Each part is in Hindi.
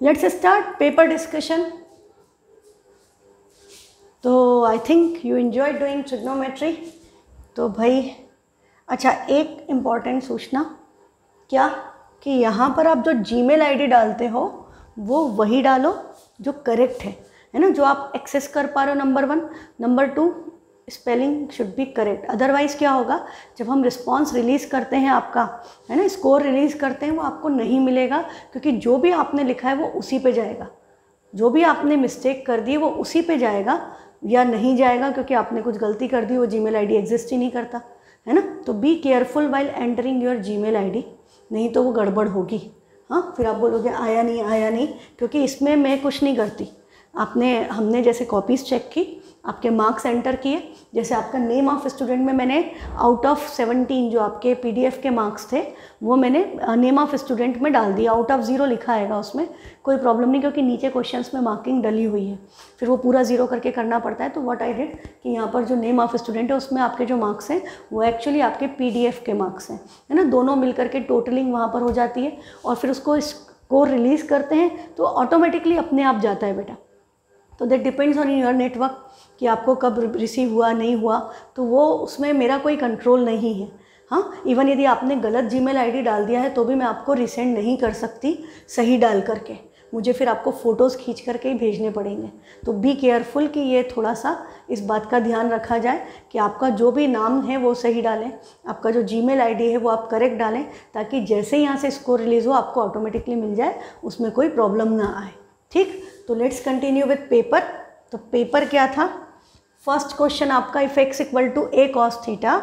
Let's start paper discussion. तो I think you enjoy doing trigonometry. तो भाई अच्छा, एक इम्पॉर्टेंट सूचना, क्या कि यहाँ पर आप जो जीमेल आईडी डालते हो वो वही डालो जो करेक्ट है ना, जो आप एक्सेस कर पा रहे हो, number 1। Number 2, spelling should be correct. Otherwise क्या होगा, जब हम रिस्पॉन्स रिलीज़ करते हैं आपका, है ना, स्कोर रिलीज़ करते हैं, वो आपको नहीं मिलेगा, क्योंकि जो भी आपने लिखा है वो उसी पे जाएगा। जो भी आपने मिस्टेक कर दी वो उसी पे जाएगा, या नहीं जाएगा क्योंकि आपने कुछ गलती कर दी, वो जीमेल आईडी एग्जिस्ट ही नहीं करता, है ना। तो be careful while entering your Gmail ID, नहीं तो वो गड़बड़ होगी। हाँ, फिर आप बोलोगे आया नहीं, क्योंकि इसमें मैं कुछ नहीं करती। हमने जैसे कॉपीज़ चेक की, आपके मार्क्स एंटर किए, जैसे आपका नेम ऑफ स्टूडेंट में मैंने आउट ऑफ 17 जो आपके पीडीएफ के मार्क्स थे वो मैंने नेम ऑफ स्टूडेंट में डाल दिया। आउट ऑफ 0 लिखा आएगा, उसमें कोई प्रॉब्लम नहीं, क्योंकि नीचे क्वेश्चंस में मार्किंग डली हुई है, फिर वो पूरा 0 करके करना पड़ता है। तो व्हाट आई डिड कि यहाँ पर जो नेम ऑफ स्टूडेंट है उसमें आपके जो मार्क्स हैं वो एक्चुअली आपके पीडीएफ के मार्क्स हैं, है ना। दोनों मिल करके टोटलिंग वहाँ पर हो जाती है, और फिर उसको स्कोर रिलीज़ करते हैं तो ऑटोमेटिकली अपने आप जाता है बेटा। तो that depends on your network कि आपको कब रिसीव हुआ नहीं हुआ, तो वो उसमें मेरा कोई कंट्रोल नहीं है। हाँ, इवन यदि आपने गलत जीमेल आईडी डाल दिया है तो भी मैं आपको रिसेंड नहीं कर सकती सही डाल करके, मुझे फिर आपको फ़ोटोज़ खींच करके ही भेजने पड़ेंगे। तो बी केयरफुल कि ये थोड़ा सा इस बात का ध्यान रखा जाए कि आपका जो भी नाम है वो सही डालें, आपका जो जीमेल आईडी है वो आप करेक्ट डालें, ताकि जैसे यहाँ से स्कोर रिलीज़ हो आपको ऑटोमेटिकली मिल जाए, उसमें कोई प्रॉब्लम ना आए। ठीक, तो लेट्स कंटिन्यू विथ पेपर। तो पेपर क्या था, फर्स्ट क्वेश्चन आपका if x equal to a cos theta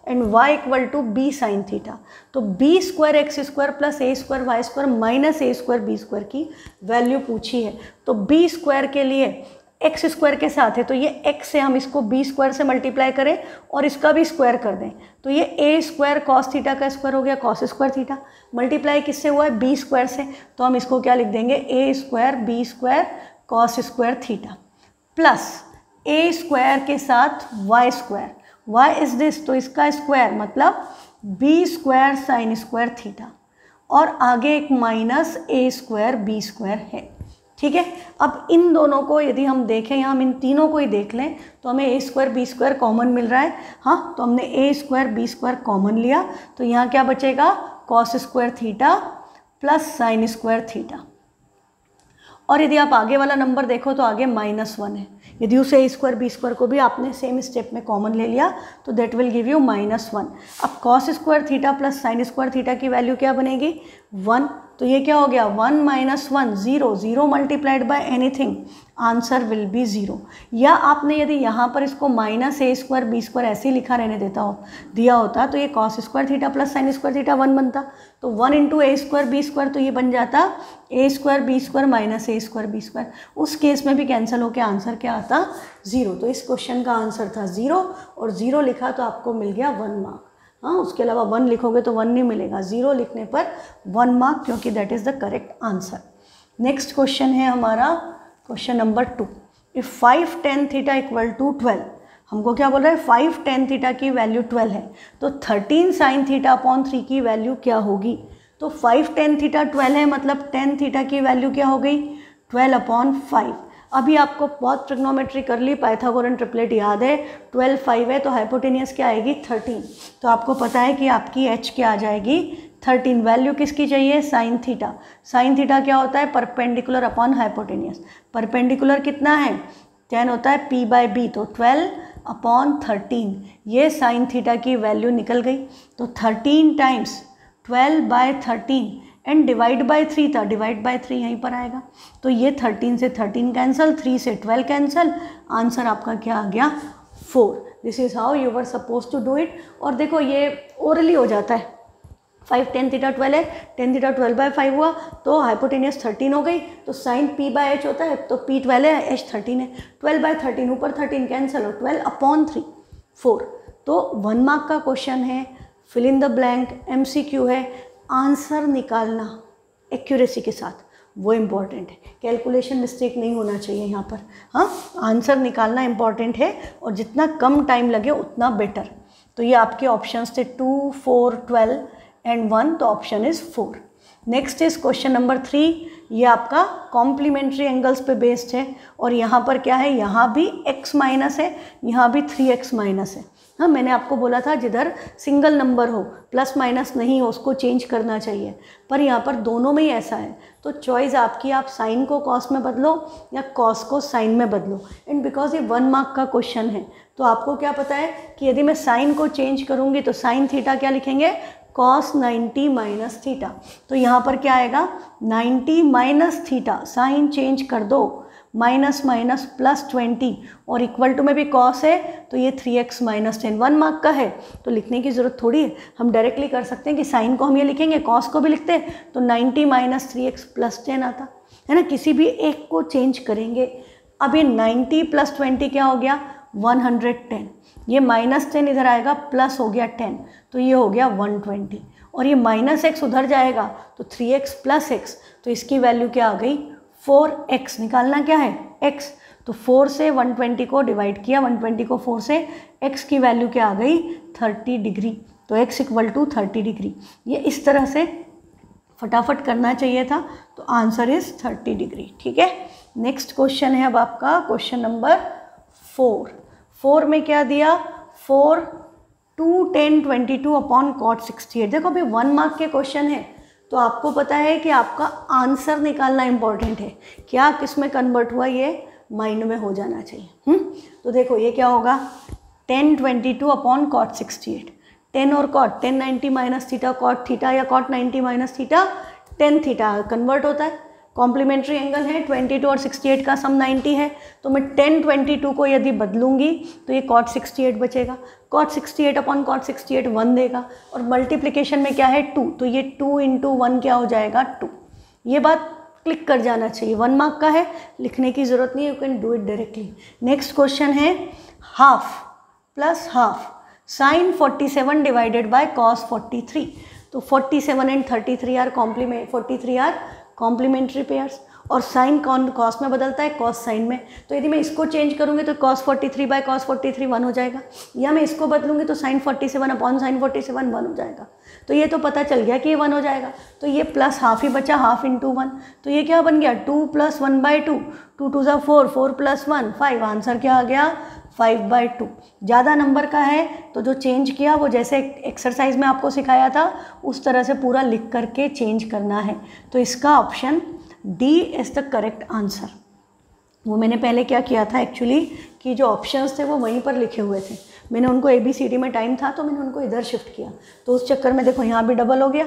and y equal to b sin theta, तो b square x square plus a square y square minus a square b square की वैल्यू पूछी है। तो b स्क्वायर के लिए x स्क्वायर के साथ है, तो ये x से हम इसको b स्क्वायर से मल्टीप्लाई करें और इसका भी स्क्वायर कर दें, तो ये a स्क्वायर कॉस थीटा का स्क्वायर हो गया कॉस स्क्वायर थीटा, मल्टीप्लाई किससे हुआ है, b स्क्वायर से, तो हम इसको क्या लिख देंगे, a square b square cos square theta plus a square के साथ y square, y is this, तो इसका स्क्वायर मतलब b square sine square theta, और आगे एक minus a square b square है। ठीक है, अब इन दोनों को यदि हम देखें, यहाँ हम इन तीनों को ही देख लें तो हमें a square b square common मिल रहा है। हाँ, तो हमने a square b square common लिया, तो यहाँ क्या बचेगा, cos square theta plus sine square theta, और यदि आप आगे वाला नंबर देखो तो आगे -1 है, यदि उसे a स्क्वायर b स्क्वायर को भी आपने सेम स्टेप में कॉमन ले लिया तो दैट विल गिव यू -1। अब cos square theta plus sine square theta की वैल्यू क्या बनेगी, 1, तो ये क्या हो गया, 1 - 1 0, 0 multiplied by anything, answer will B 0। या आपने यदि यहाँ पर इसको minus a square b square ऐसे ही लिखा रहने दिया होता तो ये cos square theta plus sine square theta 1 बनता, तो 1 × a स्क्वायर b स्क्वायर, तो ये बन जाता a square b square minus a square b square. उस केस में भी कैंसिल होकर आंसर क्या आता, 0। तो इस क्वेश्चन का आंसर था 0, और 0 लिखा तो आपको मिल गया 1 मार्क। हाँ, उसके अलावा 1 लिखोगे तो 1 नहीं मिलेगा, 0 लिखने पर 1 मार्क, क्योंकि that is the correct answer. Next question है हमारा question number 2। If 5 tan theta equal to 12, हमको क्या बोल रहा है, 5 tan थीटा की वैल्यू 12 है, तो 13 sin थीटा अपॉन 3 की वैल्यू क्या होगी। तो 5 tan थीटा 12 है, मतलब tan थीटा की वैल्यू क्या हो गई, 12/5। अभी आपको बहुत ट्रिग्नोमेट्री कर ली, पाइथागोरन ट्रिपलेट याद है, 12 5 है तो हाइपोटेनियस क्या आएगी, 13, तो आपको पता है कि आपकी h क्या आ जाएगी, 13। वैल्यू किसकी चाहिए, साइन थीटा। साइन थीटा क्या होता है, परपेंडिकुलर अपॉन हाइपोटेनियस। परपेंडिकुलर कितना है, 10 होता है p/b, तो 12/13, ये साइन थीटा की वैल्यू निकल गई। तो 13 टाइम्स 12/13 एंड डिवाइड बाय 3 था, डिवाइड बाय 3 यहीं पर आएगा, तो ये 13 से 13 कैंसिल, 3 से 12 कैंसिल, आंसर आपका क्या आ गया, 4। This is how you were supposed to do it. और देखो ये ओरली हो जाता है, 5 tan थीटा 12 है, tan थीटा 12/5 हुआ तो हाइपोटेनियस 13 हो गई, तो साइन p/h होता है, तो p 12 है, h 13 है, 12/13 ऊपर 13 कैंसिल, और 12/3 4। तो 1 मार्क का क्वेश्चन है, fill in the blank, MCQ है, आंसर निकालना एक्यूरेसी के साथ, वो इम्पॉर्टेंट है, कैलकुलेशन मिस्टेक नहीं होना चाहिए यहाँ पर। हाँ, आंसर निकालना इम्पॉर्टेंट है, और जितना कम टाइम लगे उतना बेटर। तो ये आपके ऑप्शंस थे 2, 4, 12 एंड 1, तो option is 4। Next is question number 3, ये आपका कॉम्प्लीमेंट्री एंगल्स पे बेस्ड है और यहाँ पर क्या है, यहाँ भी x माइनस है, यहाँ भी 3x माइनस है। हाँ, मैंने आपको बोला था जिधर सिंगल नंबर हो, प्लस माइनस नहीं हो, उसको चेंज करना चाहिए, पर यहाँ पर दोनों में ही ऐसा है। तो चॉइस आपकी, आप साइन को कॉस में बदलो या कॉस को साइन में बदलो। एंड बिकॉज ये 1 मार्क का क्वेश्चन है तो आपको क्या पता है कि यदि मैं साइन को चेंज करूँगी तो साइन थीटा क्या लिखेंगे, cos 90 माइनस थीटा। तो यहाँ पर क्या आएगा, 90 माइनस थीटा, साइन चेंज कर दो, माइनस माइनस प्लस 20 और इक्वल टू में भी कॉस है तो ये 3x माइनस 10। 1 मार्क का है तो लिखने की ज़रूरत थोड़ी है, हम डायरेक्टली कर सकते हैं कि साइन को हम ये लिखेंगे, कॉस को भी लिखते हैं तो 90 माइनस 3x प्लस 10 आता है ना। किसी भी एक को चेंज करेंगे। अब ये 90 प्लस 20 क्या हो गया, 110। ये माइनस 10 इधर आएगा, प्लस हो गया 10 तो ये हो गया 120 और ये माइनस x उधर जाएगा तो 3x प्लस x, तो इसकी वैल्यू क्या आ गई, 4x। निकालना क्या है, x। तो 4 से 120 को डिवाइड किया, 120 को 4 से, x की वैल्यू क्या आ गई, 30 डिग्री। तो x इक्वल टू 30 डिग्री। ये इस तरह से फटाफट करना चाहिए था, तो आंसर इज 30 डिग्री। ठीक है, नेक्स्ट क्वेश्चन है अब आपका क्वेश्चन नंबर 4 में क्या दिया, 4 2 10 22 अपॉन कॉट 68। देखो अभी 1 मार्क के क्वेश्चन है तो आपको पता है कि आपका आंसर निकालना इंपॉर्टेंट है, क्या किस में कन्वर्ट हुआ ये माइंड में हो जाना चाहिए। तो देखो ये क्या होगा, 10 22 अपॉन कॉट 68। 10 और cot, 10 90 minus theta cot theta, या cot 90 minus theta 10 theta convert होता है। कॉम्प्लीमेंट्री एंगल है, 22 और 68 का सम 90 है, तो मैं 10 22 को यदि बदलूंगी तो ये कॉट 68 बचेगा। कॉट 68 अपॉन कॉट 68 1 देगा और मल्टीप्लिकेशन में क्या है 2, तो ये 2 इंटू 1 क्या हो जाएगा 2। ये बात क्लिक कर जाना चाहिए, 1 मार्क का है, लिखने की ज़रूरत नहीं है, you can do it directly. Next question है half plus half sine 47 divided by cos 43। तो 47 एंड 33 आर कॉम्प्लीमेंट्री पेयर्स और साइन कॉस में बदलता है, कॉस साइन में। तो यदि मैं इसको चेंज करूँगी तो cos 43 बाय cos 43 1 हो जाएगा, या मैं इसको बदलूँगी तो sin 47 अपॉन sin 47 1 हो जाएगा। तो ये तो पता चल गया कि ये 1 हो जाएगा, तो ये प्लस हाफ ही बचा, हाफ इंटू 1। तो ये क्या बन गया 2 प्लस 1 बाई 2, 2 2 4, 4 प्लस 1 5, आंसर क्या आ गया 5/2। ज़्यादा नंबर का है तो जो चेंज किया वो जैसे एक्सरसाइज में आपको सिखाया था उस तरह से पूरा लिख करके चेंज करना है। तो इसका option D is the correct answer. वो मैंने पहले क्या किया था एक्चुअली कि जो ऑप्शंस थे वो वहीं पर लिखे हुए थे, मैंने उनको ABCD में टाइम था तो मैंने उनको इधर शिफ्ट किया, तो उस चक्कर में देखो यहाँ भी डबल हो गया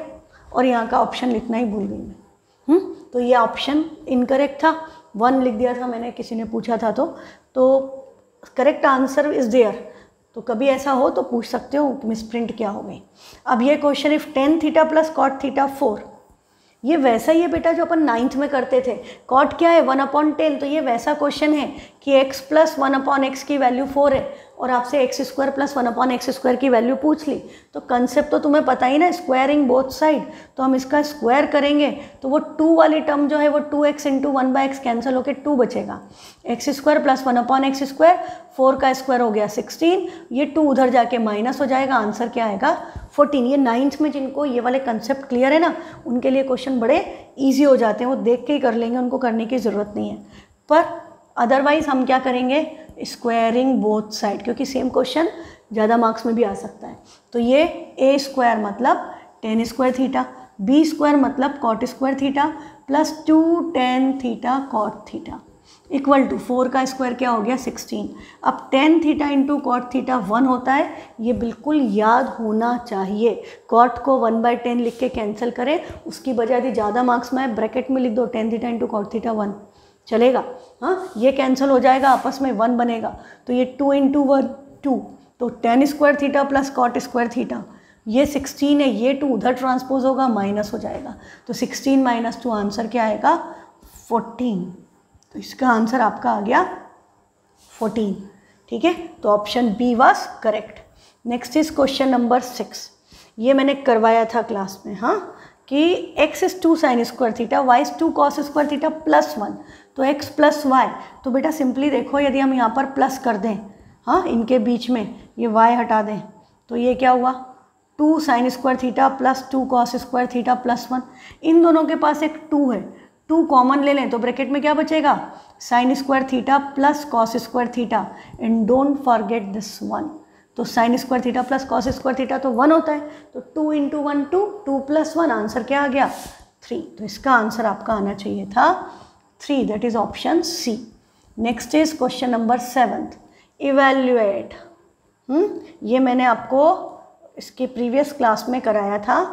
और यहाँ का ऑप्शन लिखना ही भूल गई मैं। तो ये ऑप्शन इनकरेक्ट था, 1 लिख दिया था मैंने, किसी ने पूछा था तो करेक्ट आंसर इज़ देयर। तो कभी ऐसा हो तो पूछ सकते हो कि मिसप्रिंट क्या हो गई। अब ये question if tan theta plus cot theta 4, ये वैसा ही है बेटा जो अपन 9th में करते थे। कॉट क्या है 1/10, तो ये वैसा क्वेश्चन है कि x प्लस 1/x की वैल्यू 4 है और आपसे x square plus 1/x square की वैल्यू पूछ ली। तो कंसेप्ट तो तुम्हें पता ही ना, स्क्वायरिंग बोथ साइड। तो हम इसका स्क्वायर करेंगे तो वो 2 वाली टर्म जो है वो 2x इंटू 1/x कैंसिल होकर 2 बचेगा। x square plus 1/x square, 4 का स्क्वायर हो गया 16, ये 2 उधर जाके माइनस हो जाएगा, आंसर क्या आएगा 14। ये 9th में जिनको ये वाले कंसेप्ट क्लियर है ना उनके लिए क्वेश्चन बड़े ईजी हो जाते हैं, वो देख के ही कर लेंगे, उनको करने की ज़रूरत नहीं है। पर अदरवाइज हम क्या करेंगे, स्क्वायरिंग बोथ साइड, क्योंकि सेम क्वेश्चन ज़्यादा मार्क्स में भी आ सकता है। तो ये a स्क्वायर मतलब tan square theta, b square मतलब cot square theta plus 2 tan theta cot theta equal to 4 का स्क्वायर क्या हो गया 16। अब tan theta into cot theta 1 होता है, ये बिल्कुल याद होना चाहिए। कॉट को 1/10 लिख के कैंसिल करें, उसकी बजाय यदि ज़्यादा मार्क्स में ब्रैकेट में लिख दो tan theta into cot theta 1, चलेगा। हाँ, ये कैंसिल हो जाएगा, आपस में 1 बनेगा, तो ये 2 इंटू 1 2, तो tan square theta plus cot square theta, ये 16 है, ये 2 उधर ट्रांसपोज होगा, माइनस हो जाएगा। तो 16 माइनस 2 आंसर क्या आएगा 14। तो इसका आंसर आपका आ गया 14। ठीक है, तो option B was correct. Next is question number 6, ये मैंने करवाया था क्लास में, हाँ, कि x is 2 sign square theta, y is 2 cos square theta plus 1, तो x प्लस वाई। तो बेटा सिंपली देखो, यदि हम यहाँ पर प्लस कर दें, हाँ, इनके बीच में ये y हटा दें, तो ये क्या हुआ 2 sign square theta plus 2 cos square theta plus 1। इन दोनों के पास एक 2 है, 2 कॉमन ले लें तो ब्रैकेट में क्या बचेगा, sign square theta plus cos square theta, and don't forget this 1। तो sign square theta plus cos square theta तो 1 होता है, तो 2 इंटू 1 2, 2 प्लस 1, आंसर क्या आ गया 3। तो इसका आंसर आपका आना चाहिए था 3, that is option C. Next is question number 7, evaluate. ये मैंने आपको इसके प्रीवियस क्लास में कराया था,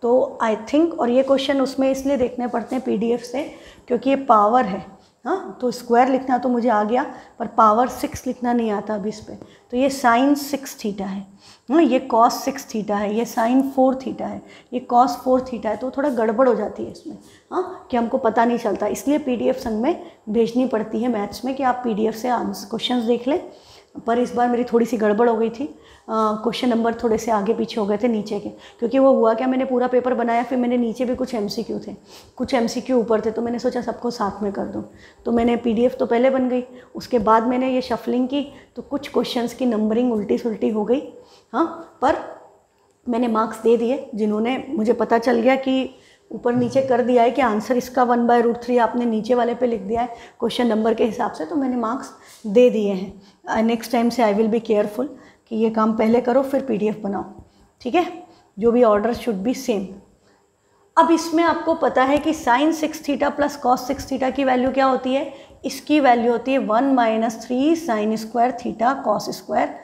तो आई थिंक, और ये क्वेश्चन उसमें इसलिए देखने पड़ते हैं पीडीएफ से क्योंकि ये पावर है, हाँ, तो स्क्वायर लिखना तो मुझे आ गया पर पावर 6 लिखना नहीं आता अभी इस पर। तो ये साइन 6 थीटा है, ये कॉस 6 थीटा है, ये साइन 4 थीटा है, ये कॉस 4 थीटा है, तो थोड़ा गड़बड़ हो जाती है इसमें, हाँ, कि हमको पता नहीं चलता, इसलिए पीडीएफ संग में भेजनी पड़ती है मैथ्स में कि आप पीडीएफ से आंसर क्वेश्चंस देख लें। पर इस बार मेरी थोड़ी सी गड़बड़ हो गई थी, क्वेश्चन नंबर थोड़े से आगे पीछे हो गए थे नीचे के, क्योंकि वो हुआ क्या, मैंने पूरा पेपर बनाया, फिर मैंने नीचे भी कुछ एमसीक्यू थे, कुछ एमसीक्यू ऊपर थे, तो मैंने सोचा सबको साथ में कर दूं। तो मैंने पीडीएफ तो पहले बन गई, उसके बाद मैंने ये शफलिंग की तो कुछ क्वेश्चंस की नंबरिंग उल्टी सुल्टी हो गई, हाँ, पर मैंने मार्क्स दे दिए। जिन्होंने, मुझे पता चल गया कि ऊपर नीचे कर दिया है कि आंसर इसका 1/√3 आपने नीचे वाले पे लिख दिया है क्वेश्चन नंबर के हिसाब से, तो मैंने मार्क्स दे दिए हैं। नेक्स्ट टाइम से आई विल बी केयरफुल कि ये काम पहले करो फिर पीडीएफ बनाओ, ठीक है, जो भी ऑर्डर शुड बी सेम। अब इसमें आपको पता है कि sine 6 theta plus cos 6 theta की वैल्यू क्या होती है, इसकी वैल्यू होती है 1 - 3 sign square theta cos square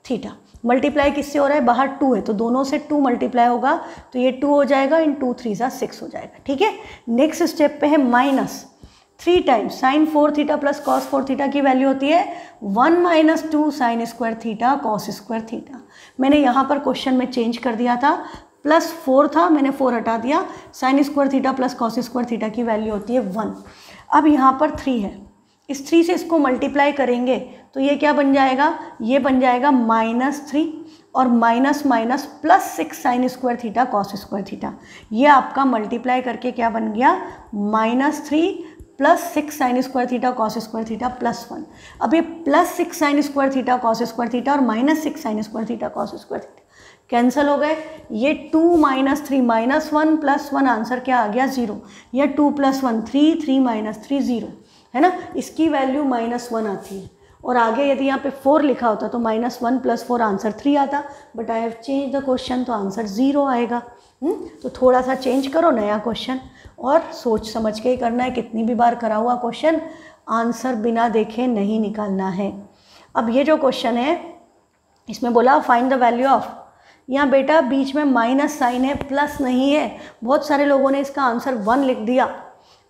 theta. Multiply किससे हो रहा है, बाहर 2 है तो दोनों से 2 मल्टीप्लाई होगा, तो ये 2 हो जाएगा, इन 2 3 6 हो जाएगा, ठीक है। नेक्स्ट स्टेप पे है -3 times sign 4 theta plus cos 4 theta की वैल्यू होती है 1 - 2 sign square theta cos square theta. मैंने यहाँ पर क्वेश्चन में चेंज कर दिया था, +4 था, मैंने 4 हटा दिया, sign square theta plus cos square theta की वैल्यू होती है 1। अब यहाँ पर 3 है, इस 3 से इसको मल्टीप्लाई करेंगे तो ये क्या बन जाएगा, ये बन जाएगा -3 और minus minus +6 sign square theta cos square theta. ये आपका मल्टीप्लाई करके क्या बन गया, -3 +6 sign square theta cos square theta +1। अब ये +6 sign square theta cos square theta और -6 sign square theta cos square theta cancel हो गए। ये 2 - 3 -1 +1 आंसर क्या आ गया 0। या 2 + 1 3, 3 - 3 0, है ना, इसकी वैल्यू -1 आती है। और आगे यदि यहाँ पे 4 लिखा होता तो -1 + 4 आंसर 3 आता, but I have change the question तो आंसर 0 आएगा। तो थोड़ा सा चेंज करो, नया क्वेश्चन, और सोच समझ के ही करना है। कितनी भी बार करा हुआ क्वेश्चन आंसर बिना देखे नहीं निकालना है। अब ये जो क्वेश्चन है इसमें बोला फाइंड द वैल्यू ऑफ, यहाँ बेटा बीच में माइनस साइन है, प्लस नहीं है। बहुत सारे लोगों ने इसका आंसर 1 लिख दिया।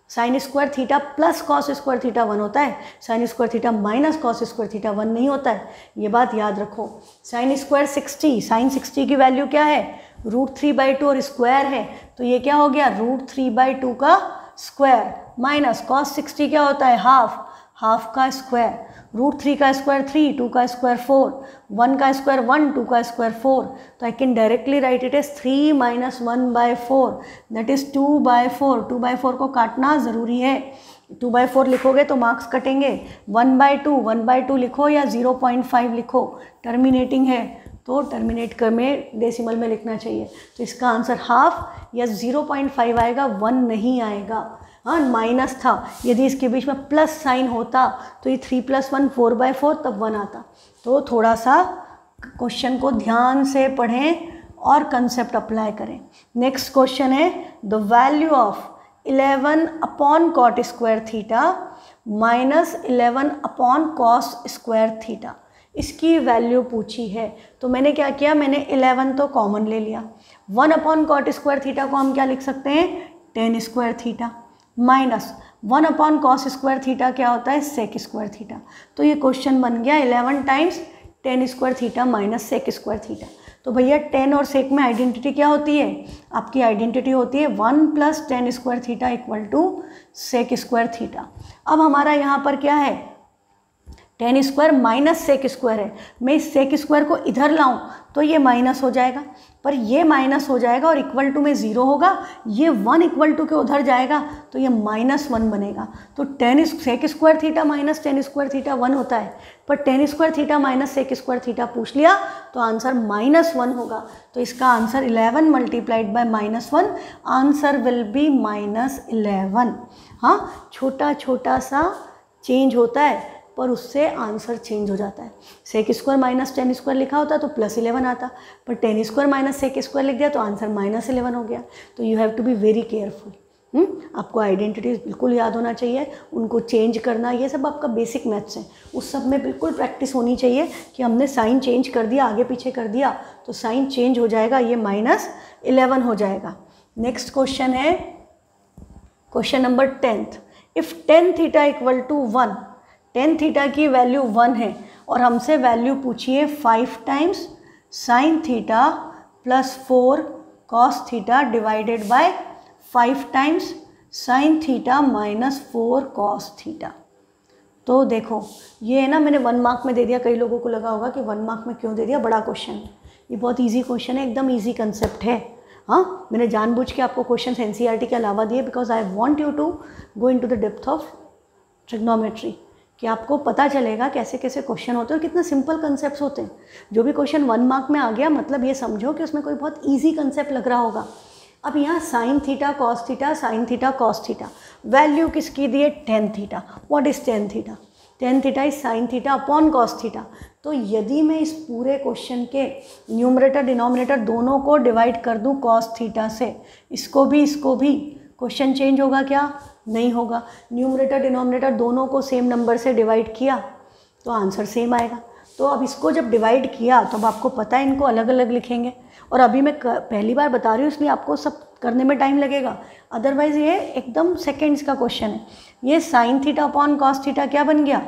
Sign square theta plus cos square theta 1 होता है, sign square theta minus cos square theta 1 नहीं होता है, ये बात याद रखो। साइन स्क्वायर 60, साइन 60 की वैल्यू क्या है, √3/2 और स्क्वायर है, तो ये क्या हो गया √3/2 का स्क्वायर, माइनस कॉस 60 क्या होता है हाफ का स्क्वायर, √3 का स्क्वायर 3, 2 का स्क्वायर 4, 1 का स्क्वायर 1, 2 का स्क्वायर 4, तो I can directly right it is 3 - 1/4 that is 2/4। 2/4 को काटना ज़रूरी है, 2/4 लिखोगे तो मार्क्स कटेंगे। 1/2 लिखो या 0.5 लिखो, टर्मिनेटिंग है तो टर्मिनेट कर में डेसिमल में लिखना चाहिए। तो इसका आंसर हाफ या 0.5 आएगा, 1 नहीं आएगा। हाँ, माइनस था, यदि इसके बीच में प्लस साइन होता तो ये 3 + 1 4/4 तब 1 आता। तो थोड़ा सा क्वेश्चन को ध्यान से पढ़ें और कंसेप्ट अप्लाई करें। नेक्स्ट क्वेश्चन है the value of 11/cot square theta -11/cos square theta, इसकी वैल्यू पूछी है। तो मैंने क्या किया, मैंने 11 तो कॉमन ले लिया। 1/cot स्क्वायर थीटा को हम क्या लिख सकते हैं, tan square theta, minus 1/cos square theta क्या होता है, sec स्क्वायर थीटा। तो ये क्वेश्चन बन गया 11 times tan square theta minus sec square theta. तो भैया tan और sec में आइडेंटिटी क्या होती है, आपकी आइडेंटिटी होती है 1 + tan square theta = sec square theta. अब हमारा यहाँ पर क्या है, tan square minus sec square है, मैं इस सेक स्क्वायर को इधर लाऊं तो ये माइनस हो जाएगा, पर ये माइनस हो जाएगा और इक्वल टू में 0 होगा, ये 1 इक्वल टू के उधर जाएगा तो ये -1 बनेगा। तो tan sec square theta minus tan square theta 1 होता है, पर tan square theta minus sec square theta पूछ लिया तो आंसर -1 होगा। तो इसका आंसर 11 multiplied by -1, answer will be -11। हाँ, छोटा छोटा सा चेंज होता है पर उससे आंसर चेंज हो जाता है। Sec square minus tan square लिखा होता तो +11 आता, पर tan square minus sec square लिख दिया तो आंसर -11 हो गया। तो you have to be very careful. आपको आइडेंटिटीज बिल्कुल याद होना चाहिए, उनको चेंज करना, ये सब आपका बेसिक मैथ्स है, उस सब में बिल्कुल प्रैक्टिस होनी चाहिए कि हमने साइन चेंज कर दिया, आगे पीछे कर दिया तो साइन चेंज हो जाएगा, ये -11 हो जाएगा। नेक्स्ट क्वेश्चन है question number 10th। If tan theta equal to 1, tan theta की वैल्यू 1 है और हमसे वैल्यू पूछिए 5 times sine theta plus 4 cos theta divided by 5 times sine theta minus 4 cos theta. तो देखो ये है ना, मैंने 1 मार्क में दे दिया, कई लोगों को लगा होगा कि 1 मार्क में क्यों दे दिया, बड़ा क्वेश्चन है, ये बहुत ईजी क्वेश्चन है, एकदम ईजी कंसेप्ट है। हाँ, मैंने जानबूझ के आपको क्वेश्चन एनसीईआरटी के अलावा दिए because I want you to go into the depth of trigonometry, कि आपको पता चलेगा कैसे कैसे क्वेश्चन होते हैं और कितना सिंपल कंसेप्ट होते हैं। जो भी क्वेश्चन 1 मार्क में आ गया मतलब ये समझो कि उसमें कोई बहुत ईजी कंसेप्ट लग रहा होगा। अब यहाँ sine theta cos theta, sine theta cos theta, value किसकी दी है, tan theta. What is ten theta? Tan theta is sine theta upon cos theta. तो यदि मैं इस पूरे क्वेश्चन के न्यूमरेटर डिनोमिनेटर दोनों को डिवाइड कर दूँ कॉस थीटा से, इसको भी क्वेश्चन चेंज होगा क्या? नहीं होगा। न्यूमरेटर डिनोमिनेटर दोनों को सेम नंबर से डिवाइड किया तो आंसर सेम आएगा। तो अब इसको जब डिवाइड किया तो अब आपको पता है इनको अलग अलग लिखेंगे, और अभी मैं पहली बार बता रही हूँ इसलिए आपको सब करने में टाइम लगेगा, अदरवाइज़ ये एकदम सेकेंड्स का क्वेश्चन है। ये sine theta upon cos theta क्या बन गया,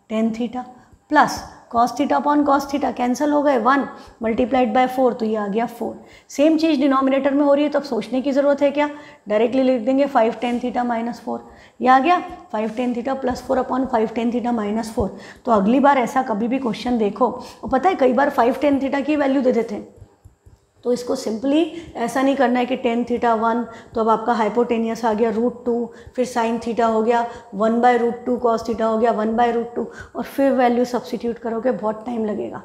ten theta, plus cos theta upon cos theta cancel हो गए, 1 मल्टीप्लाइड बाय 4 तो ये आ गया 4। सेम चीज़ डिनोमिनेटर में हो रही है तो अब सोचने की ज़रूरत है क्या, डायरेक्टली लिख देंगे 5 टेन थीटा माइनस 4, ये आ गया 5 tan theta plus 4 upon 5 tan theta minus 4। तो अगली बार ऐसा कभी भी क्वेश्चन देखो, और पता है कई बार 5 टेन थीटा की वैल्यू दे देते हैं, तो इसको सिंपली ऐसा नहीं करना है कि टेन थीटा 1 तो अब आपका हाइपोटेनियस आ गया √2, फिर साइन थीटा हो गया 1/√2, कॉस थीटा हो गया 1/√2, और फिर वैल्यू सब्स्टिट्यूट करोगे, बहुत टाइम लगेगा,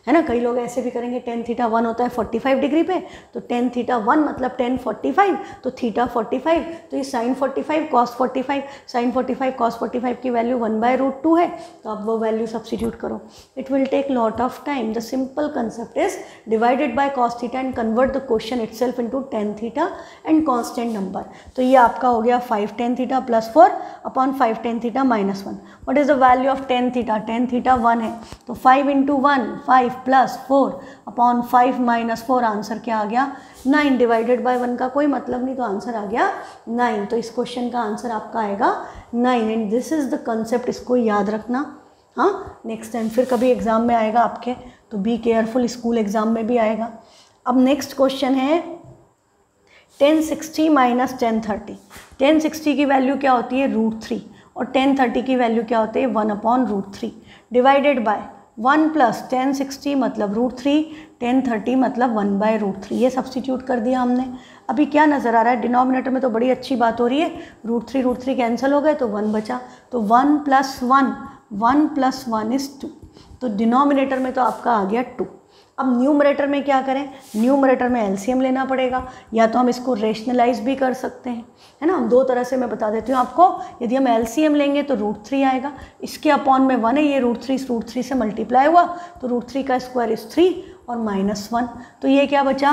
है ना। कई लोग ऐसे भी करेंगे, टेन थीटा 1 होता है 45 डिग्री पे, तो टेन थीटा 1 मतलब 10 45, तो थीटा 45, तो ये साइन 45 कॉस 45, साइन 45 कॉस 45 की वैल्यू 1/√2 है, तो अब वो वैल्यू सब्स्टिट्यूट करो। It will take lot of time. The simple concept is divided by cos theta and convert the question itself into tan theta and constant number. तो ये आपका हो गया 5 tan theta plus 4 upon 5 tan theta minus 1। What is the value of tan theta? Tan theta 1 है, तो 5 into 1 5 plus 4 upon 5 minus 4, answer क्या आ गया 9। डिवाइडेड बाय 1 का कोई मतलब नहीं, तो आंसर आ गया 9। तो इस क्वेश्चन का आंसर आपका आएगा 9 and this is the concept, इसको याद रखना। हाँ, नेक्स्ट टाइम फिर कभी एग्जाम में आएगा आपके, तो बी केयरफुल, स्कूल एग्जाम में भी आएगा। अब नेक्स्ट क्वेश्चन है 1060 माइनस 1030। 1060 की वैल्यू क्या होती है, √3, और 1030 की वैल्यू क्या होती है, 1/√3, डिवाइडेड बाय 1 प्लस 1060 मतलब √3, 1030 मतलब 1/√3। ये सब्स्टिट्यूट कर दिया हमने। अभी क्या नज़र आ रहा है, डिनोमिनेटर में तो बड़ी अच्छी बात हो रही है, √3 कैंसिल हो गए तो 1 बचा, तो 1 प्लस 1 इज़ 2, तो डिनोमिनेटर में तो आपका आ गया 2। अब न्यूमरेटर में क्या करें, न्यूमरेटर में एलसीएम लेना पड़ेगा, या तो हम इसको रेशनलाइज भी कर सकते हैं, है ना। दो तरह से मैं बता देती हूँ आपको। यदि हम एलसीएम लेंगे तो √3 आएगा, इसके अपॉन में 1 है, ये √3 से मल्टीप्लाई हुआ तो √3 का स्क्वायर इज 3 और -1, तो ये क्या बचा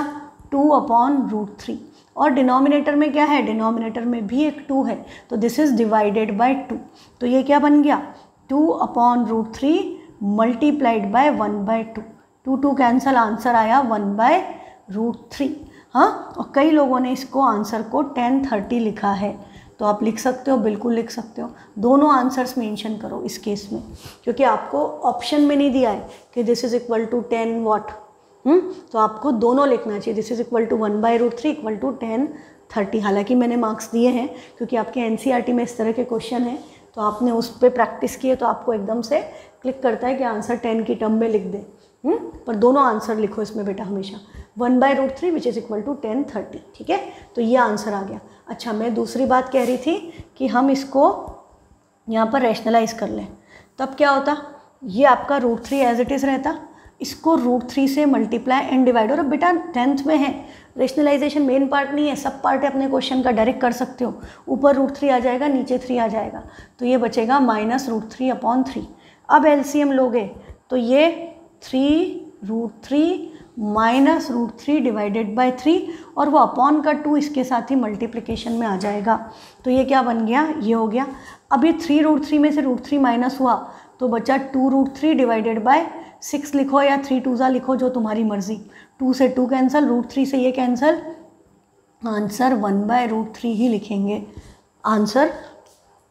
2/√3। और डिनोमिनेटर में क्या है, डिनोमिनेटर में भी एक 2 है, तो दिस इज डिवाइडेड बाय 2, तो ये क्या बन गया 2/√3 मल्टीप्लाइड बाय 1/2, 2 कैंसल, आंसर आया 1/√3। हाँ, और कई लोगों ने इसको आंसर को 1030 लिखा है, तो आप लिख सकते हो, बिल्कुल लिख सकते हो। दोनों आंसर्स मेंशन करो इस केस में, क्योंकि आपको ऑप्शन में नहीं दिया है कि this is equal to 10 what, तो आपको दोनों लिखना चाहिए, this is equal to 1/√3 equal to 1030। हालांकि मैंने मार्क्स दिए हैं क्योंकि आपके एनसीईआरटी में इस तरह के क्वेश्चन हैं तो आपने उस पर प्रैक्टिस की है तो आपको एकदम से क्लिक करता है कि आंसर 10 की टर्म में लिख दें। पर दोनों आंसर लिखो इसमें बेटा हमेशा, 1/√3 विच इज़ इक्वल टू 10/30, ठीक है। तो ये आंसर आ गया। अच्छा, मैं दूसरी बात कह रही थी कि हम इसको यहाँ पर रैशनलाइज कर लें, तब क्या होता, ये आपका √3 एज इट इज़ रहता, इसको √3 से मल्टीप्लाई एंड डिवाइड। और अब बेटा 10th में है, रेशनलाइजेशन मेन पार्ट नहीं है, सब पार्ट है अपने क्वेश्चन का, डायरेक्ट कर सकते हो। ऊपर √3 आ जाएगा, नीचे 3 आ जाएगा, तो ये बचेगा -√3/3। अब एलसीएम लोगे तो ये 3√3 -√3 डिवाइडेड बाय 3 और वो अपॉन का 2 इसके साथ ही मल्टीप्लिकेशन में आ जाएगा। तो ये क्या बन गया, ये हो गया। अब ये 3√3 में से √3 माइनस हुआ तो बचा 2√3 डिवाइडेड बाय 6 लिखो या 3 2 लिखो, जो तुम्हारी मर्जी। 2 से 2 कैंसिल, √3 से ये कैंसिल, आंसर 1/√3 ही लिखेंगे, आंसर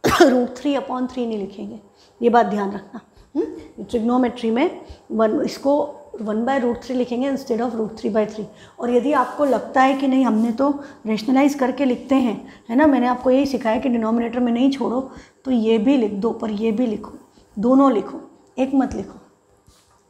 √3/3 नहीं लिखेंगे, ये बात ध्यान रखना। ट्रिग्नोमेट्री में इसको 1/√3 लिखेंगे इंस्टेड ऑफ √3/3। और यदि आपको लगता है कि नहीं हमने तो रेशनलाइज करके लिखते हैं, है ना, मैंने आपको यही सिखाया कि डिनोमिनेटर में नहीं छोड़ो, तो ये भी लिख दो, पर ये भी लिखो, दोनों लिखो, एक मत लिखो।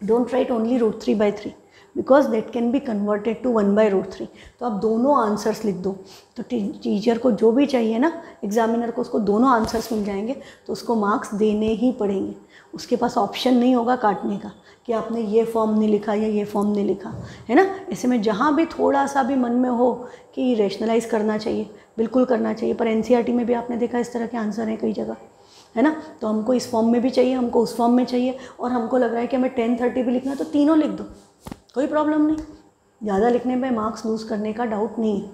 Don't write only √3/3 because that can be converted to 1/√3। तो आप दोनों आंसर्स लिख दो, तो टीचर को जो भी चाहिए ना, एग्जामिनर को, उसको दोनों आंसर्स मिल जाएंगे, तो उसको मार्क्स देने ही पड़ेंगे। उसके पास ऑप्शन नहीं होगा काटने का कि आपने ये फॉर्म नहीं लिखा या ये फॉर्म नहीं लिखा, है ना। ऐसे में जहाँ भी थोड़ा सा भी मन में हो कि रेशनलाइज करना चाहिए, बिल्कुल करना चाहिए। पर एनसीईआरटी में भी आपने देखा इस तरह के आंसर हैं कई जगह, है ना। तो हमको इस फॉर्म में भी चाहिए, हमको उस फॉर्म में चाहिए, और हमको लग रहा है कि हमें 10/30 भी लिखना है, तो तीनों लिख दो, कोई प्रॉब्लम नहीं। ज़्यादा लिखने में मार्क्स लूज़ करने का डाउट नहीं है।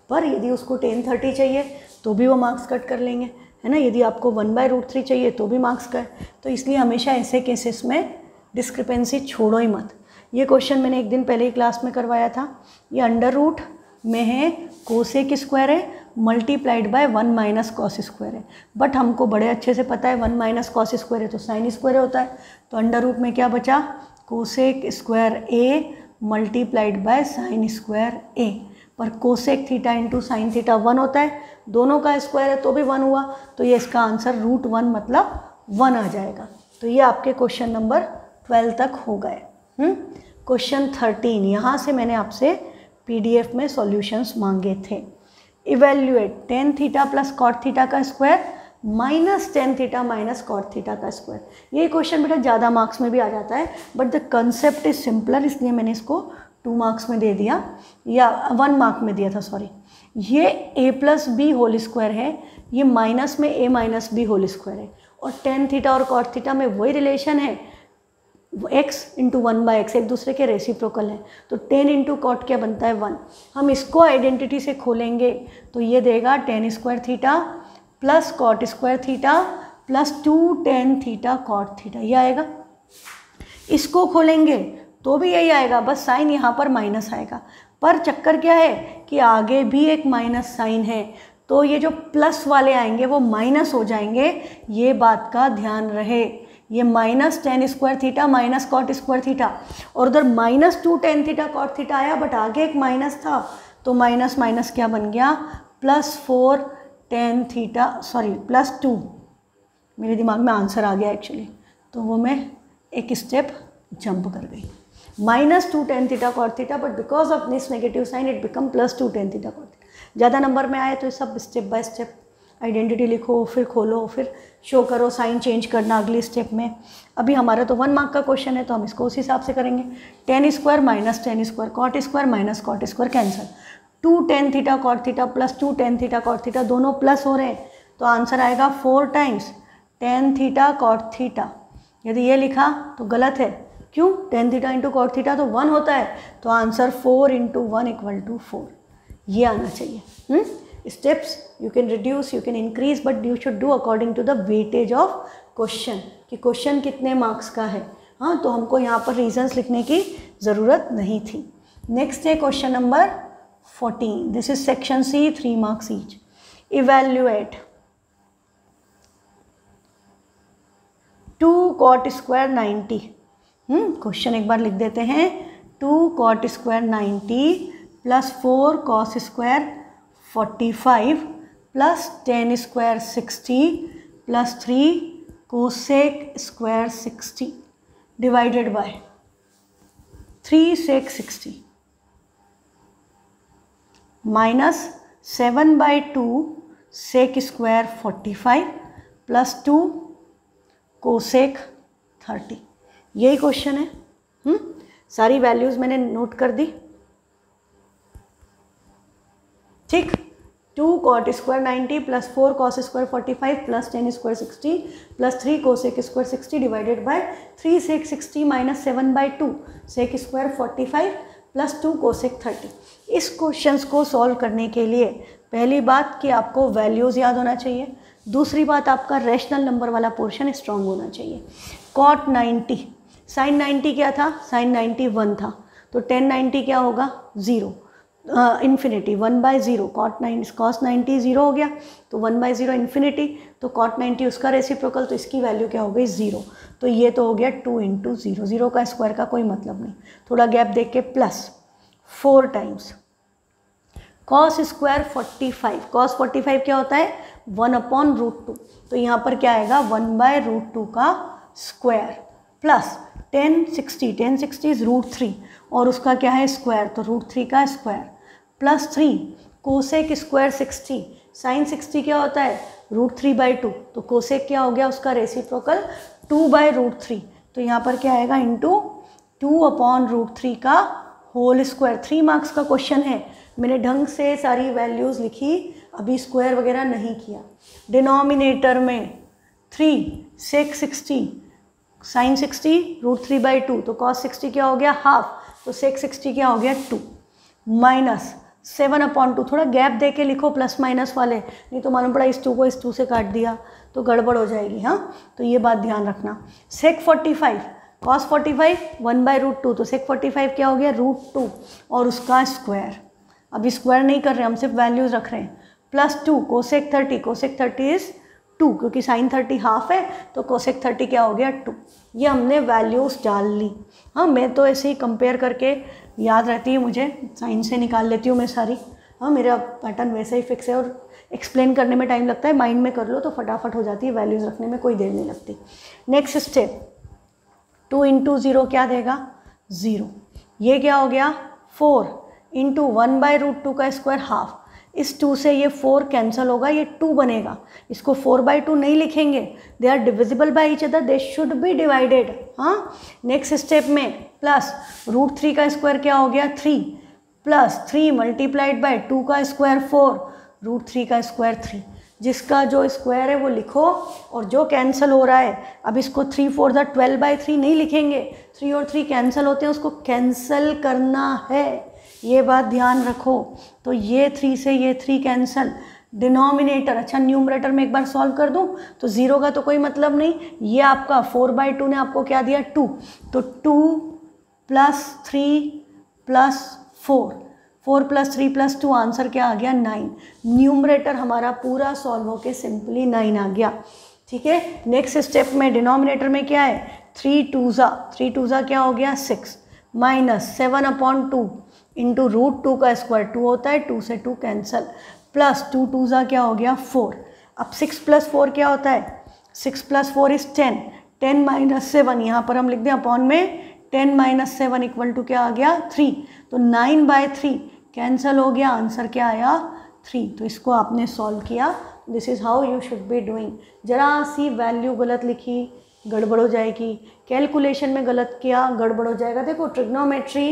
पर यदि उसको 10/30 चाहिए तो भी वो मार्क्स कट कर लेंगे, है ना। यदि आपको 1/√3 चाहिए तो भी मार्क्स कट। तो इसलिए हमेशा ऐसे केसेस में डिस्क्रिपेंसी छोड़ो ही मत। ये क्वेश्चन मैंने एक दिन पहले ही क्लास में करवाया था। ये अंडर रूट में है, कोसेक स्क्वायर है, मल्टीप्लाइड बाय 1 - कॉस स्क्वायर है। बट हमको बड़े अच्छे से पता है 1 - कॉस स्क्वायर है तो साइन स्क्वायर होता है। तो अंडर रूट में क्या बचा, cosec square A multiplied by sine square A. पर cosec theta into sine theta 1 होता है, दोनों का स्क्वायर है तो भी 1 हुआ, तो ये इसका आंसर √1 मतलब 1 आ जाएगा। तो ये आपके क्वेश्चन नंबर 12 तक हो गए। क्वेश्चन 13, यहाँ से मैंने आपसे PDF में सॉल्यूशंस मांगे थे। Evaluate tan theta plus cot theta का square minus tan theta minus cot theta का स्क्वायर। ये क्वेश्चन बेटा ज़्यादा मार्क्स में भी आ जाता है, but the concept is simpler, इसलिए मैंने इसको 2 मार्क्स में दे दिया, या 1 मार्क में दिया था, सॉरी। ये a+b होल स्क्वायर है, ये माइनस में a - b होल स्क्वायर है, और tan थीटा और कॉट थीटा में वही रिलेशन है, x × 1/x एक दूसरे के रेसिप्रोकल हैं। तो tan × कॉट क्या बनता है, 1। हम इसको आइडेंटिटी से खोलेंगे तो ये देगा tan² theta plus cot² theta plus 2 tan theta cot theta, ये आएगा। इसको खोलेंगे तो भी यही आएगा, बस साइन यहाँ पर माइनस आएगा। पर चक्कर क्या है कि आगे भी एक माइनस साइन है, तो ये जो प्लस वाले आएंगे वो माइनस हो जाएंगे, ये बात का ध्यान रहे। ये minus tan² theta minus cot² theta, और उधर -2 tan थीटा कॉट थीटा आया, बट आगे एक माइनस था, तो माइनस माइनस क्या बन गया, +4 tan थीटा, सॉरी +2, मेरे दिमाग में आंसर आ गया एक्चुअली, तो वो मैं एक स्टेप जंप कर गई। -2 tan theta cot theta, but because of this negative sign it become +2 tan theta cot theta. ज़्यादा नंबर में आए तो ये सब स्टेप बाय स्टेप आइडेंटिटी लिखो, फिर खोलो, फिर शो करो, साइन चेंज करना अगली स्टेप में। अभी हमारा तो 1 मार्क का क्वेश्चन है तो हम इसको उस हिसाब से करेंगे। tan² minus tan², cot² minus cot² cancel, 2 tan theta cot theta plus 2 tan theta cot theta, दोनों प्लस हो रहे हैं, तो आंसर आएगा 4 times tan theta cot theta. यदि ये लिखा तो गलत है, क्यों, tan theta into cot theta तो 1 होता है, तो आंसर 4 × 1 = 4, ये आना चाहिए। Steps you can reduce, you can increase, but you should do according to the weightage of question, कि क्वेश्चन कितने मार्क्स का है। हाँ, तो हमको यहाँ पर रीजंस लिखने की ज़रूरत नहीं थी। नेक्स्ट है question number 14, this is section C, 3 marks each. Evaluate 2 cot² 90। Question एक बार लिख देते हैं, 2 cot² 90 plus 4 cos² 45 plus tan² 60 plus 3 cosec square 60 divided by 3 sec 60 minus 7/2 sec square 45 plus 2 cosec 30। यही क्वेश्चन है। सारी वैल्यूज़ मैंने नोट कर दी। ठीक, 2 cot square 90 plus 4 cos square 45 plus 10 square 60 plus 3 cosec square 60 divided by 3 sec 60 minus 7/2 sec square 45 plus 2 cosec 30। इस क्वेश्चंस को सॉल्व करने के लिए पहली बात कि आपको वैल्यूज़ याद होना चाहिए, दूसरी बात आपका रैशनल नंबर वाला पोर्शन स्ट्रांग होना चाहिए। कॉट 90 साइन 90 क्या था, साइन 90 1 था, तो टेन 90 क्या होगा 0, इन्फिनिटी 1/0, कॉस 90 0 हो गया तो 1/0 इन्फिनिटी, तो कॉट 90 उसका रेसिप्रोकल, तो इसकी वैल्यू क्या हो गई 0, तो ये तो हो गया 2 × 0, 0 का स्क्वायर का कोई मतलब नहीं, थोड़ा गैप देख के plus 4 times cos square 45, cos 45 क्या होता है 1/√2, तो यहाँ पर क्या आएगा 1/√2 का स्क्वायर प्लस 10 60 इज √3 और उसका क्या है स्क्वायर, तो √3 का square plus 3 cosec square 60, sine 60 क्या होता है √3/2, तो कोसेक क्या हो गया उसका रेसिप्रोकल 2/√3, तो यहाँ पर क्या आएगा इंटू 2/√3 का होल स्क्वायर। 3 मार्क्स का क्वेश्चन है, मैंने ढंग से सारी वैल्यूज़ लिखी, अभी स्क्वायर वगैरह नहीं किया। डिनोमिनेटर में 3 सेक 60 साइन 60 √3/2, तो कॉस 60 क्या हो गया हाफ, तो सेक 60 क्या हो गया 2 माइनस 7/2, थोड़ा गैप दे के लिखो प्लस माइनस वाले, नहीं तो मालूम पड़ा इस 2 को इस 2 से काट दिया तो गड़बड़ हो जाएगी। हाँ, तो ये बात ध्यान रखना। सेक 45 कॉस 45 1/√2, तो सेक 45 क्या हो गया √2 और उसका स्क्वायर, अभी स्क्वायर नहीं कर रहे हम, सिर्फ वैल्यूज़ रख रहे हैं, प्लस 2 कोसेक 30, कोसेक 30 इज़ 2 क्योंकि साइन 30 हाफ है, तो कोसेक 30 क्या हो गया 2। ये हमने वैल्यूज़ डाल ली। हाँ, मैं तो ऐसे ही कंपेयर करके याद रहती है मुझे, साइन से निकाल लेती हूँ मैं सारी। हाँ, मेरा पैटर्न वैसे ही फिक्स है और एक्सप्लेन करने में टाइम लगता है, माइंड में कर लो तो फटाफट हो जाती है, वैल्यूज़ रखने में कोई देर नहीं लगती। नेक्स्ट स्टेप 2 × 0 क्या देगा 0, ये क्या हो गया 4 × 1/√2 का स्क्वायर हाफ, इस 2 से ये 4 कैंसिल होगा, ये 2 बनेगा, इसको 4/2 नहीं लिखेंगे, they are divisible by each other, they should be divided. हाँ, नेक्स्ट स्टेप में प्लस √3 का स्क्वायर क्या हो गया 3 प्लस 3 मल्टीप्लाइड बाय 2 का स्क्वायर 4 √3 का स्क्वायर 3, जिसका जो स्क्वायर है वो लिखो और जो कैंसिल हो रहा है, अब इसको 3 4 12/3 नहीं लिखेंगे, 3 और 3 कैंसिल होते हैं, उसको कैंसिल करना है, ये बात ध्यान रखो। तो ये 3 से ये 3 कैंसिल, डिनोमिनेटर, अच्छा न्यूमरेटर में एक बार सॉल्व कर दूं तो 0 का तो कोई मतलब नहीं, ये आपका 4/2 ने आपको क्या दिया 2, तो 2 प्लस 3 प्लस 4 + 3 + 2 आंसर क्या आ गया 9। न्यूमरेटर हमारा पूरा सॉल्व होके सिंपली 9 आ गया। ठीक है, नेक्स्ट स्टेप में डिनोमिनेटर में क्या है 3 2 क्या हो गया 6 माइनस 7/2 इंटू √2 का स्क्वायर 2 होता है, 2 से 2 कैंसल, प्लस 2 2 क्या हो गया 4। अब 6 + 4 क्या होता है 6 + 4 इज 10, 10 - 7 यहाँ पर हम लिख दें अपॉन में 10 - 7 = क्या आ गया 3, तो 9/3 कैंसल हो गया, आंसर क्या आया 3। तो इसको आपने सॉल्व किया, this is how you should be doing. जरा सी वैल्यू गलत लिखी गड़बड़ हो जाएगी, कैलकुलेशन में गलत किया गड़बड़ हो जाएगा। देखो ट्रिग्नोमेट्री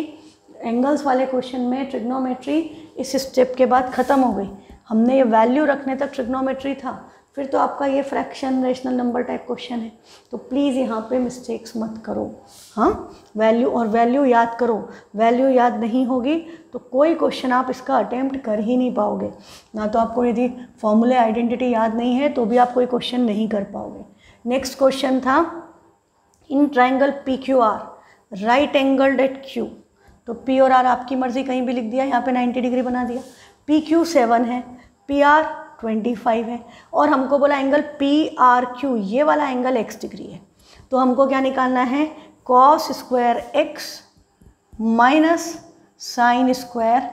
एंगल्स वाले क्वेश्चन में ट्रिग्नोमेट्री इस स्टेप के बाद ख़त्म हो गई, हमने ये वैल्यू रखने तक ट्रिग्नोमेट्री था, फिर तो आपका ये fraction rational number type question है, तो प्लीज़ यहाँ पे मिस्टेक्स मत करो। हाँ, वैल्यू और वैल्यू याद करो, वैल्यू याद नहीं होगी तो कोई क्वेश्चन आप इसका अटेम्प्ट कर ही नहीं पाओगे। ना तो आपको यदि फॉर्मूले आइडेंटिटी याद नहीं है तो भी आप कोई क्वेश्चन नहीं कर पाओगे। नेक्स्ट क्वेश्चन था in triangle PQR right angled at Q, तो P और R आपकी मर्जी कहीं भी लिख दिया, यहाँ पे 90 डिग्री बना दिया। PQ 7 है, PR 25 है और हमको बोला एंगल PRQ ये वाला एंगल x डिग्री है, तो हमको क्या निकालना है cos square x minus sine square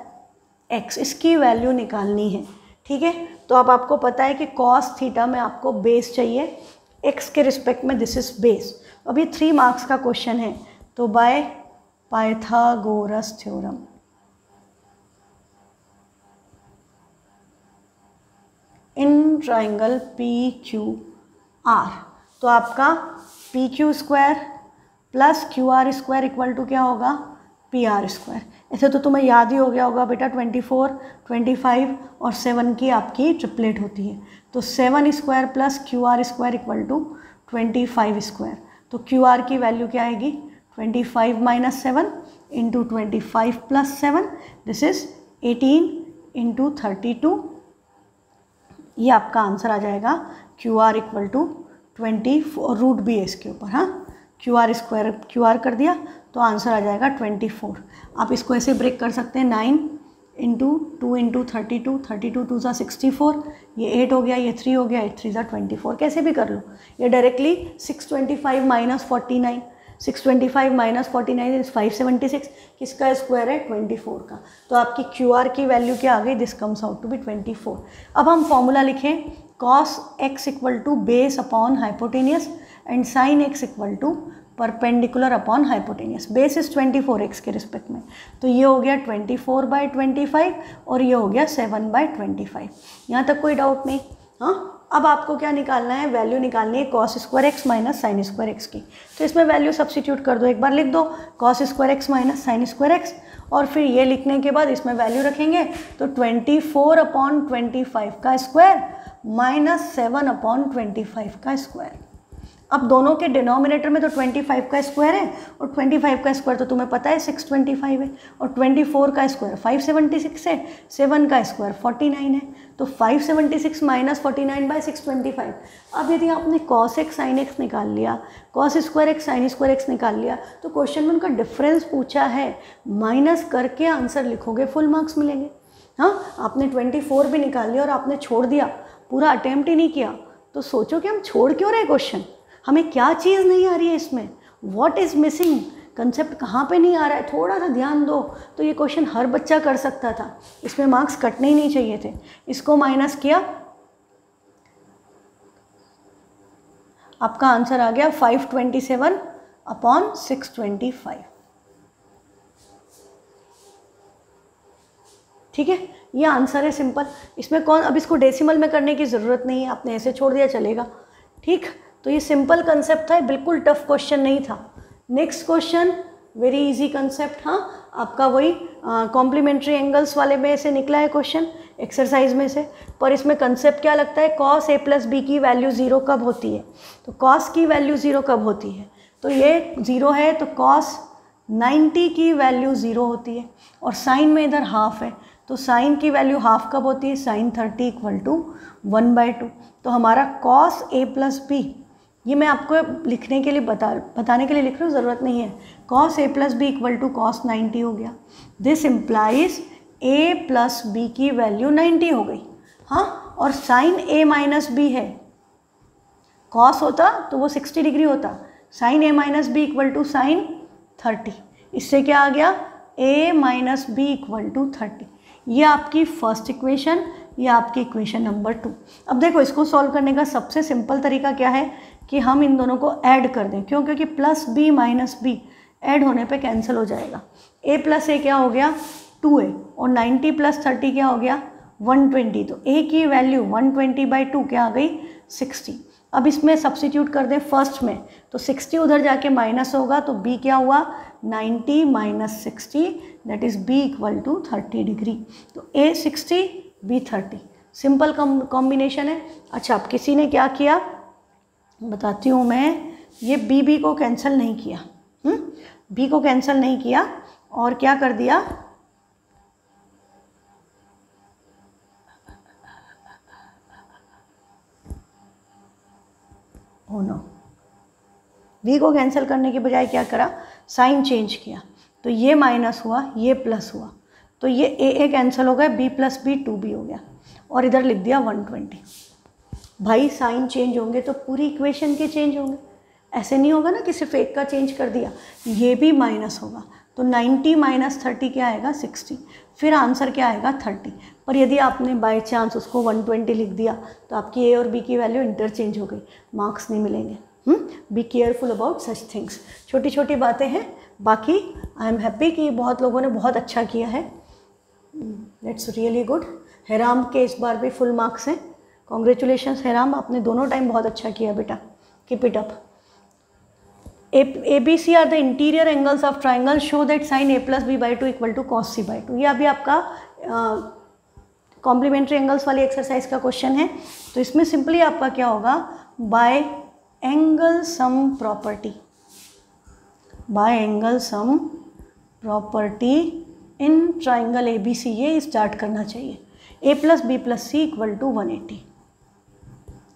x, इसकी वैल्यू निकालनी है। ठीक है, तो अब आपको पता है कि कॉस थीटा में आपको बेस चाहिए, एक्स के रिस्पेक्ट में दिस इज बेस। अब ये 3 मार्क्स का क्वेश्चन है, तो by Pythagoras theorem in triangle P Q R, तो आपका P Q square plus Q R square equal to क्या होगा, पी आर स्क्वायर। ऐसे तो तुम्हें याद ही हो गया होगा बेटा, 24, 25 और 7 की आपकी ट्रिपलेट होती है, तो 7 square plus Q R square equal to 25 square. तो क्यू आर की वैल्यू क्या आएगी, 25 minus 7 into 25 plus 7, this is 18 into 32। ये आपका आंसर आ जाएगा क्यू आर इक्वल टू 20 और रूट भी है इसके ऊपर, हाँ, Q R square Q R कर दिया तो आंसर आ जाएगा 24। आप इसको ऐसे ब्रेक कर सकते हैं, 9 इंटू 2 इंटू 32, 32 2 ज़ा 64, ये 8 हो गया, ये 3 हो गया, 8 3 ज़ा 24, कैसे भी कर लो। ये डायरेक्टली 625 माइनस 49, 625 माइनस 49 इज 576, किसका स्क्वायर है, 24 का। तो आपकी क्यू आर की वैल्यू क्या आ गई, this comes out to be 24। अब हम फॉर्मूला लिखें, cos x equal to base upon hypotenuse and sine x equal to perpendicular upon hypotenuse. Base is 24 x के रिस्पेक्ट में, तो ये हो गया 24/25 और ये हो गया 7/25। यहाँ तक कोई डाउट नहीं, हाँ। अब आपको क्या निकालना है, वैल्यू निकालनी है cos square x minus sine square x की। तो इसमें वैल्यू सब्सिट्यूट कर दो, एक बार लिख दो cos square x minus sine square x, और फिर ये लिखने के बाद इसमें वैल्यू रखेंगे, तो 24/25 का स्क्वायर माइनस 7/25 का स्क्वायर। अब दोनों के डिनोमिनेटर में तो 25 का स्क्वायर है, और 25 का स्क्वायर तो तुम्हें पता है 625 है, और 24 का स्क्वायर 576 है, 7 का स्क्वायर 49 है, तो 576 माइनस 49/625। अब यदि आपने कॉस एक्स साइन एक्स निकाल लिया, cos square x sine square x निकाल लिया, तो क्वेश्चन में उनका डिफरेंस पूछा है, माइनस करके आंसर लिखोगे, फुल मार्क्स मिलेंगे। हाँ, आपने 24 भी निकाल लिया और आपने छोड़ दिया, पूरा अटेम्प्ट ही नहीं किया, तो सोचो कि हम छोड़ क्यों रहे क्वेश्चन, हमें क्या चीज़ नहीं आ रही है इसमें, व्हाट इज़ मिसिंग, कंसेप्ट कहाँ पे नहीं आ रहा है, थोड़ा सा ध्यान दो तो ये क्वेश्चन हर बच्चा कर सकता था, इसमें मार्क्स कटने ही नहीं चाहिए थे। इसको माइनस किया, आपका आंसर आ गया 527/625। ठीक है, ये आंसर है सिंपल। इसमें कौन, अब इसको डेसिमल में करने की ज़रूरत नहीं है, आपने ऐसे छोड़ दिया चलेगा। ठीक, तो ये सिंपल कंसेप्ट था, बिल्कुल टफ क्वेश्चन नहीं था। Next question very easy concept, हाँ, आपका वही कॉम्प्लीमेंट्री एंगल्स वाले में से निकला है क्वेश्चन एक्सरसाइज में से, पर इसमें कंसेप्ट क्या लगता है, कॉस ए प्लस बी की वैल्यू 0 कब होती है, तो कॉस की वैल्यू 0 कब होती है, तो ये 0 है, तो कॉस 90 की वैल्यू 0 होती है, और साइन में इधर हाफ है, तो साइन की वैल्यू हाफ कब होती है, साइन 30 इक्वल टू 1/2। तो हमारा कॉस ए प्लस बी, ये मैं आपको लिखने के लिए बताने के लिए लिख रही हूँ, ज़रूरत नहीं है, cos A plus B equal to cos 90 हो गया। This implies A plus B की वैल्यू 90 हो गई, हाँ, और साइन ए माइनस बी है, कॉस होता तो वो 60 डिग्री होता, sine A minus B equal to sine 30, इससे क्या आ गया, A minus B equal to 30। ये आपकी फर्स्ट इक्वेशन, ये आपकी इक्वेशन नंबर 2। अब देखो, इसको सॉल्व करने का सबसे सिंपल तरीका क्या है कि हम इन दोनों को ऐड कर दें, क्यों, क्योंकि plus B minus B add होने पे कैंसिल हो जाएगा। ए प्लस ए क्या हो गया, 2a, और 90 प्लस 30 क्या हो गया, 120, तो a की वैल्यू 120/2 क्या आ गई, 60। अब इसमें सब्स्टिट्यूट कर दें फर्स्ट में, तो 60 उधर जाके माइनस होगा, तो b क्या हुआ, 90 minus 60, that is b equal to 30 degree. तो a 60 b 30, सिंपल कॉम्बिनेशन है। अच्छा, अब किसी ने क्या किया बताती हूँ मैं, ये b को कैंसिल नहीं किया, b को कैंसिल नहीं किया, और क्या कर दिया, ओ नो, v को कैंसिल करने के बजाय क्या करा, साइन चेंज किया, तो ये माइनस हुआ, ये प्लस हुआ, तो ये a कैंसिल हो गया, b प्लस b 2b हो गया, और इधर लिख दिया 120। भाई साइन चेंज होंगे तो पूरी इक्वेशन के चेंज होंगे, ऐसे नहीं होगा ना कि सिर्फ एक का चेंज कर दिया, ये भी माइनस होगा, तो 90 माइनस 30 क्या आएगा 60, फिर आंसर क्या आएगा 30। पर यदि आपने बाय चांस उसको 120 लिख दिया तो आपकी ए और बी की वैल्यू इंटरचेंज हो गई, मार्क्स नहीं मिलेंगे। Be careful about such things. छोटी छोटी बातें हैं, बाकी आई एम हैप्पी कि बहुत लोगों ने बहुत अच्छा किया है, दैट्स रियली गुड। हेराम के इस बार भी फुल मार्क्स हैं, कॉन्ग्रेचुलेशंस हेराम, आपने दोनों टाइम बहुत अच्छा किया बेटा, keep it up. ABC are the interior angles of triangle, show that sine A + B/2 equal to cos C/2। ये अभी आपका कॉम्प्लीमेंट्री एंगल्स वाली एक्सरसाइज का क्वेश्चन है। तो इसमें सिंपली आपका क्या होगा, by angle sum property, by angle sum property in triangle ABC, ये स्टार्ट करना चाहिए। A + B + C equal to 180,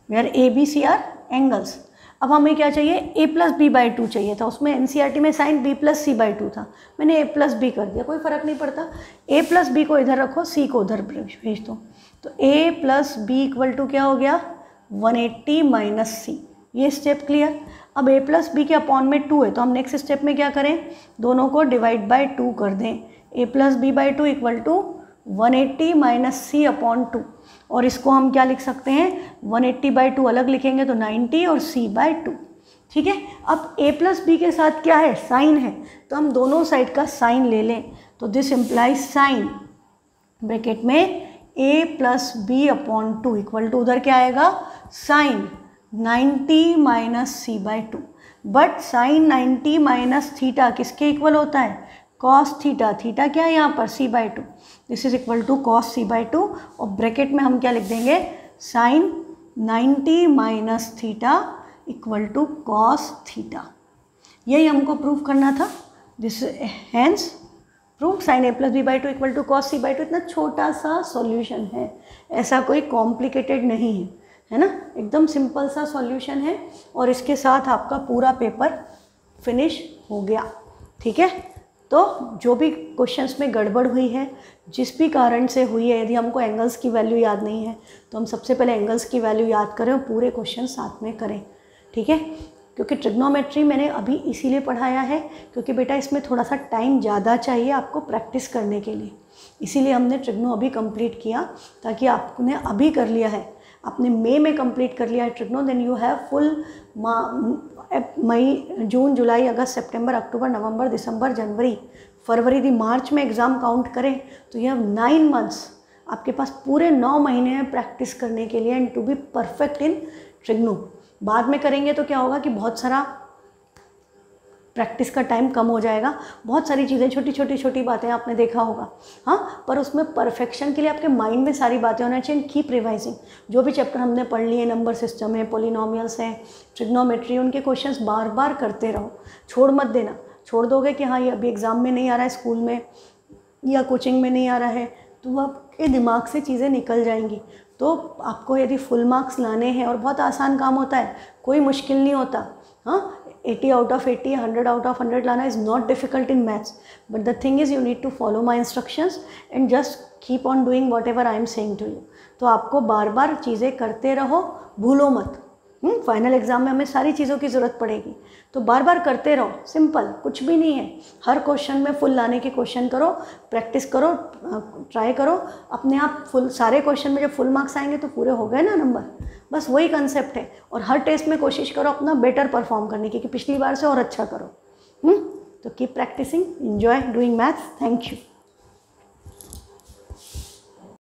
where ABC are angles. अब हमें क्या चाहिए, A + B/2 चाहिए था, उसमें NCERT में साइन B + C/2 था, मैंने A + B कर दिया, कोई फ़र्क नहीं पड़ता। A + B को इधर रखो, C को उधर भेज दो, तो A + B इक्वल टू क्या हो गया 180 माइनस C। ये स्टेप क्लियर। अब A + B के अपॉन में 2 है, तो हम नेक्स्ट स्टेप में क्या करें, दोनों को डिवाइड बाय 2 कर दें। A + B/2 equal to 180 minus C/2, और इसको हम क्या लिख सकते हैं, 180/2 अलग लिखेंगे तो 90 और C/2, ठीक है। अब A + B के साथ क्या है, साइन है, तो हम दोनों साइड का साइन ले लें, तो दिस इम्प्लाइज साइन ब्रैकेट में A + B/2 इक्वल टू उधर क्या आएगा, sine 90 minus C/2। But sine 90 minus theta किसके इक्वल होता है, कॉस थीटा, थीटा क्या है यहाँ पर C/2, this is equal to cos C/2, और ब्रैकेट में हम क्या लिख देंगे, sine 90 minus theta equal to cos theta. यही हमको प्रूव करना था, this hence prove sine A + B/2 equal to cos C/2। इतना छोटा सा सॉल्यूशन है, ऐसा कोई कॉम्प्लिकेटेड नहीं है ना, एकदम सिंपल सा सॉल्यूशन है, और इसके साथ आपका पूरा पेपर फिनिश हो गया, ठीक है। तो जो भी क्वेश्चंस में गड़बड़ हुई है, जिस भी कारण से हुई है, यदि हमको एंगल्स की वैल्यू याद नहीं है तो हम सबसे पहले एंगल्स की वैल्यू याद करें और पूरे क्वेश्चन साथ में करें, ठीक है। क्योंकि ट्रिग्नोमेट्री मैंने अभी इसीलिए पढ़ाया है क्योंकि बेटा इसमें थोड़ा सा टाइम ज़्यादा चाहिए आपको प्रैक्टिस करने के लिए, इसीलिए हमने ट्रिग्नो अभी कंप्लीट किया, ताकि आपने अभी कर लिया है, आपने मई में कंप्लीट कर लिया है trigno, then you have full May, June, July, August, September, October, November, December, January, February, यदि मार्च में एग्ज़ाम काउंट करें तो यू हैव 9 मंथ्स, आपके पास पूरे 9 महीने हैं प्रैक्टिस करने के लिए and to be perfect in trigno. बाद में करेंगे तो क्या होगा कि बहुत सारा प्रैक्टिस का टाइम कम हो जाएगा, बहुत सारी चीज़ें, छोटी बातें आपने देखा होगा, हाँ, पर उसमें परफेक्शन के लिए आपके माइंड में सारी बातें होना चाहिए। कीप रिवाइजिंग, जो भी चैप्टर हमने पढ़ लिए, नंबर सिस्टम है, पोलिनोमियल्स हैं, ट्रिग्नोमेट्री, उनके क्वेश्चंस बार बार करते रहो, छोड़ मत देना। छोड़ दोगे कि हाँ ये अभी एग्ज़ाम में नहीं आ रहा है, स्कूल में या कोचिंग में नहीं आ रहा है, तो आपके दिमाग से चीज़ें निकल जाएंगी। तो आपको यदि फुल मार्क्स लाने हैं, और बहुत आसान काम होता है, कोई मुश्किल नहीं होता, हाँ, 80 आउट ऑफ 80, 100 आउट ऑफ 100 लाना is not difficult in maths, but the thing is you need to follow my instructions and just keep on doing what I am saying to you. तो आपको बार बार चीज़ें करते रहो, भूलो मत। फाइनल एग्जाम में हमें सारी चीज़ों की ज़रूरत पड़ेगी, तो बार बार करते रहो, सिंपल, कुछ भी नहीं है। हर क्वेश्चन में फुल लाने की क्वेश्चन करो, प्रैक्टिस करो, ट्राई करो, अपने आप फुल, सारे क्वेश्चन में जब फुल मार्क्स आएंगे तो पूरे हो गए ना नंबर, बस वही कंसेप्ट है। और हर टेस्ट में कोशिश करो अपना बेटर परफॉर्म करने की, कि पिछली बार से और अच्छा करो। तो keep practising, enjoy doing maths, thank you.